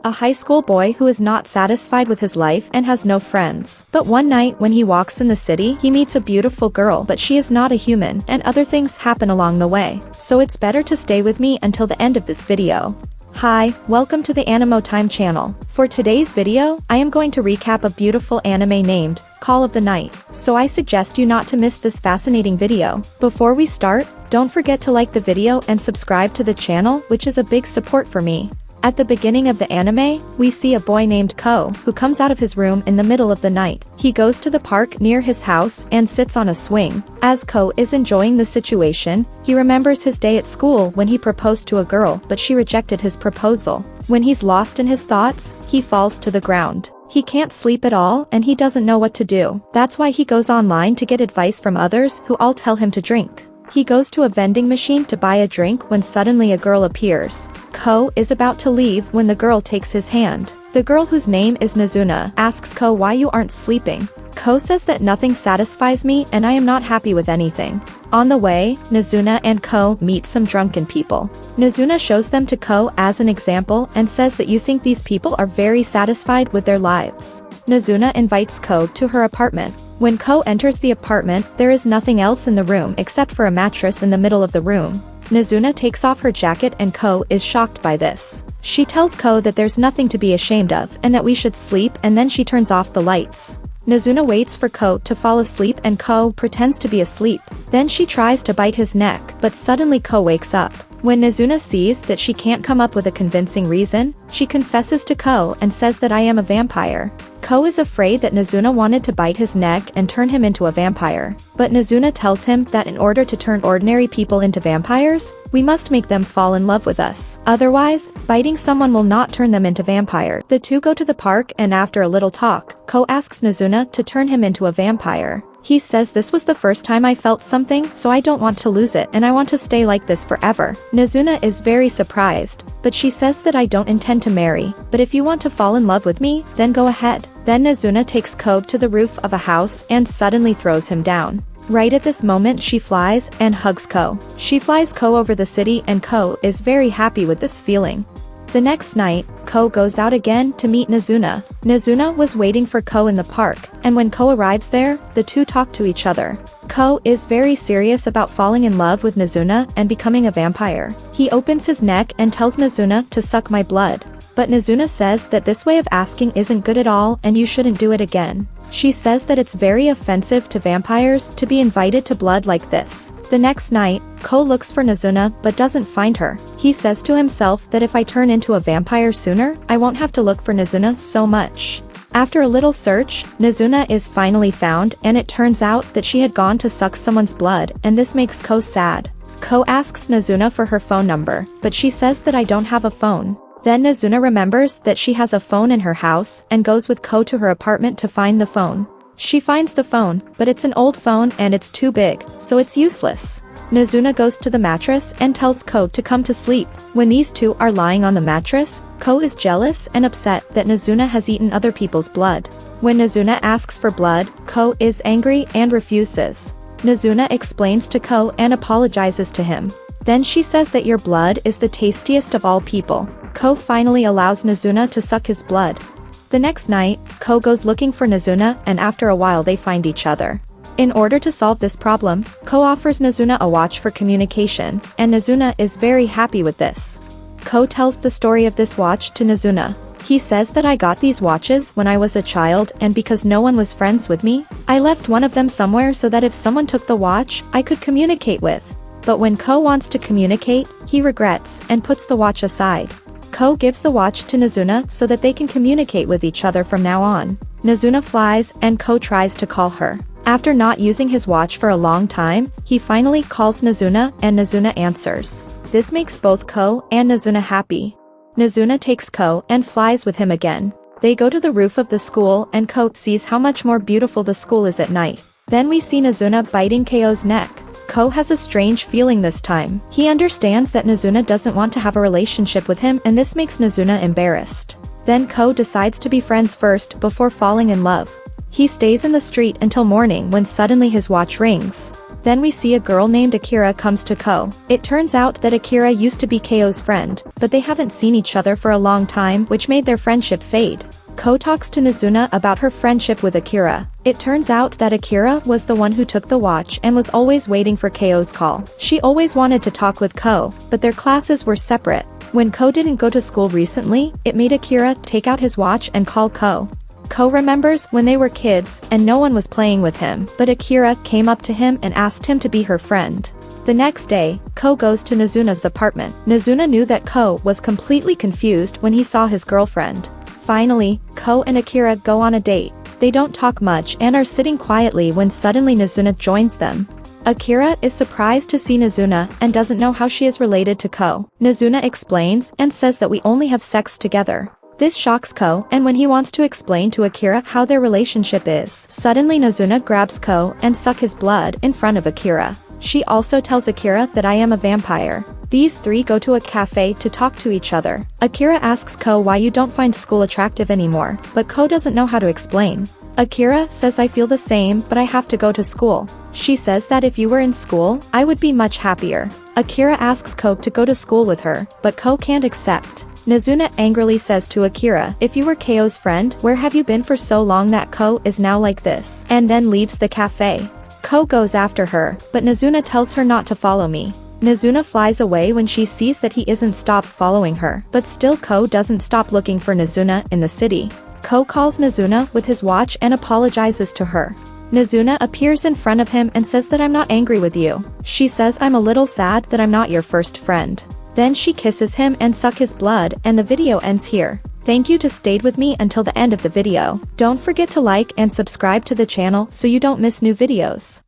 a high school boy who is not satisfied with his life and has no friends. But one night when he walks in the city, he meets a beautiful girl, but she is not a human, and other things happen along the way. So it's better to stay with me until the end of this video. Hi, welcome to the Animo Time channel. For today's video, I am going to recap a beautiful anime named Call of the Night, so I suggest you not to miss this fascinating video. Before we start, don't forget to like the video and subscribe to the channel, which is a big support for me. At the beginning of the anime, we see a boy named Ko, who comes out of his room in the middle of the night. He goes to the park near his house and sits on a swing. As Ko is enjoying the situation, he remembers his day at school when he proposed to a girl, but she rejected his proposal. When he's lost in his thoughts, he falls to the ground. He can't sleep at all and he doesn't know what to do. That's why he goes online to get advice from others who all tell him to drink. He goes to a vending machine to buy a drink when suddenly a girl appears. Ko is about to leave when the girl takes his hand. The girl, whose name is Nazuna, asks Ko why you aren't sleeping. Ko says that nothing satisfies me and I am not happy with anything. On the way, Nazuna and Ko meet some drunken people. Nazuna shows them to Ko as an example and says that you think these people are very satisfied with their lives. Nazuna invites Ko to her apartment. When Ko enters the apartment, there is nothing else in the room except for a mattress in the middle of the room. Nazuna takes off her jacket and Ko is shocked by this. She tells Ko that there's nothing to be ashamed of and that we should sleep, and then she turns off the lights. Nazuna waits for Ko to fall asleep and Ko pretends to be asleep. Then she tries to bite his neck, but suddenly Ko wakes up. When Nazuna sees that she can't come up with a convincing reason, she confesses to Ko and says that I am a vampire. Ko is afraid that Nazuna wanted to bite his neck and turn him into a vampire. But Nazuna tells him that in order to turn ordinary people into vampires, we must make them fall in love with us. Otherwise, biting someone will not turn them into vampire. The two go to the park and after a little talk, Ko asks Nazuna to turn him into a vampire. He says this was the first time I felt something, so I don't want to lose it and I want to stay like this forever. Nazuna is very surprised, but she says that I don't intend to marry, but if you want to fall in love with me, then go ahead. Then Nazuna takes Ko to the roof of a house and suddenly throws him down. Right at this moment she flies and hugs Ko. She flies Ko over the city and Ko is very happy with this feeling. The next night, Ko goes out again to meet Nazuna. Nazuna was waiting for Ko in the park, and when Ko arrives there, the two talk to each other. Ko is very serious about falling in love with Nazuna and becoming a vampire. He opens his neck and tells Nazuna to suck my blood. But Nazuna says that this way of asking isn't good at all and you shouldn't do it again. She says that it's very offensive to vampires to be invited to blood like this. The next night, Ko looks for Nazuna but doesn't find her. He says to himself that if I turn into a vampire sooner, I won't have to look for Nazuna so much. After a little search, Nazuna is finally found and it turns out that she had gone to suck someone's blood, and this makes Ko sad. Ko asks Nazuna for her phone number, but she says that I don't have a phone. Then Nazuna remembers that she has a phone in her house and goes with Ko to her apartment to find the phone. She finds the phone, but it's an old phone and it's too big, so it's useless. Nazuna goes to the mattress and tells Ko to come to sleep. When these two are lying on the mattress, Ko is jealous and upset that Nazuna has eaten other people's blood. When Nazuna asks for blood, Ko is angry and refuses. Nazuna explains to Ko and apologizes to him. Then she says that your blood is the tastiest of all people. Ko finally allows Nazuna to suck his blood. The next night, Ko goes looking for Nazuna and after a while they find each other. In order to solve this problem, Ko offers Nazuna a watch for communication, and Nazuna is very happy with this. Ko tells the story of this watch to Nazuna. He says that I got these watches when I was a child and because no one was friends with me, I left one of them somewhere so that if someone took the watch, I could communicate with. But when Ko wants to communicate, he regrets and puts the watch aside. Ko gives the watch to Nazuna so that they can communicate with each other from now on. Nazuna flies and Ko tries to call her. After not using his watch for a long time, he finally calls Nazuna and Nazuna answers. This makes both Ko and Nazuna happy. Nazuna takes Ko and flies with him again. They go to the roof of the school and Ko sees how much more beautiful the school is at night. Then we see Nazuna biting Ko's neck. Ko has a strange feeling this time. He understands that Nazuna doesn't want to have a relationship with him and this makes Nazuna embarrassed. Then Ko decides to be friends first before falling in love. He stays in the street until morning when suddenly his watch rings. Then we see a girl named Akira comes to Ko. It turns out that Akira used to be Ko's friend, but they haven't seen each other for a long time, which made their friendship fade. Ko talks to Nazuna about her friendship with Akira. It turns out that Akira was the one who took the watch and was always waiting for Ko's call. She always wanted to talk with Ko, but their classes were separate. When Ko didn't go to school recently, it made Akira take out his watch and call Ko. Ko remembers when they were kids and no one was playing with him, but Akira came up to him and asked him to be her friend. The next day, Ko goes to Nazuna's apartment. Nazuna knew that Ko was completely confused when he saw his girlfriend. Finally, Ko and Akira go on a date. They don't talk much and are sitting quietly when suddenly Nazuna joins them. Akira is surprised to see Nazuna and doesn't know how she is related to Ko. Nazuna explains and says that we only have sex together. This shocks Ko, and when he wants to explain to Akira how their relationship is, suddenly Nazuna grabs Ko and sucks his blood in front of Akira. She also tells Akira that I am a vampire. These three go to a cafe to talk to each other. Akira asks Ko why you don't find school attractive anymore, but Ko doesn't know how to explain. Akira says I feel the same, but I have to go to school. She says that if you were in school, I would be much happier. Akira asks Ko to go to school with her, but Ko can't accept. Nazuna angrily says to Akira, if you were Ko's friend, where have you been for so long that Ko is now like this? And then leaves the cafe. Ko goes after her, but Nazuna tells her not to follow me. Nazuna flies away when she sees that he isn't stopped following her, but still Ko doesn't stop looking for Nazuna in the city. Ko calls Nazuna with his watch and apologizes to her. Nazuna appears in front of him and says that I'm not angry with you. She says I'm a little sad that I'm not your first friend. Then she kisses him and sucks his blood, and the video ends here. Thank you to stayed with me until the end of the video. Don't forget to like and subscribe to the channel so you don't miss new videos.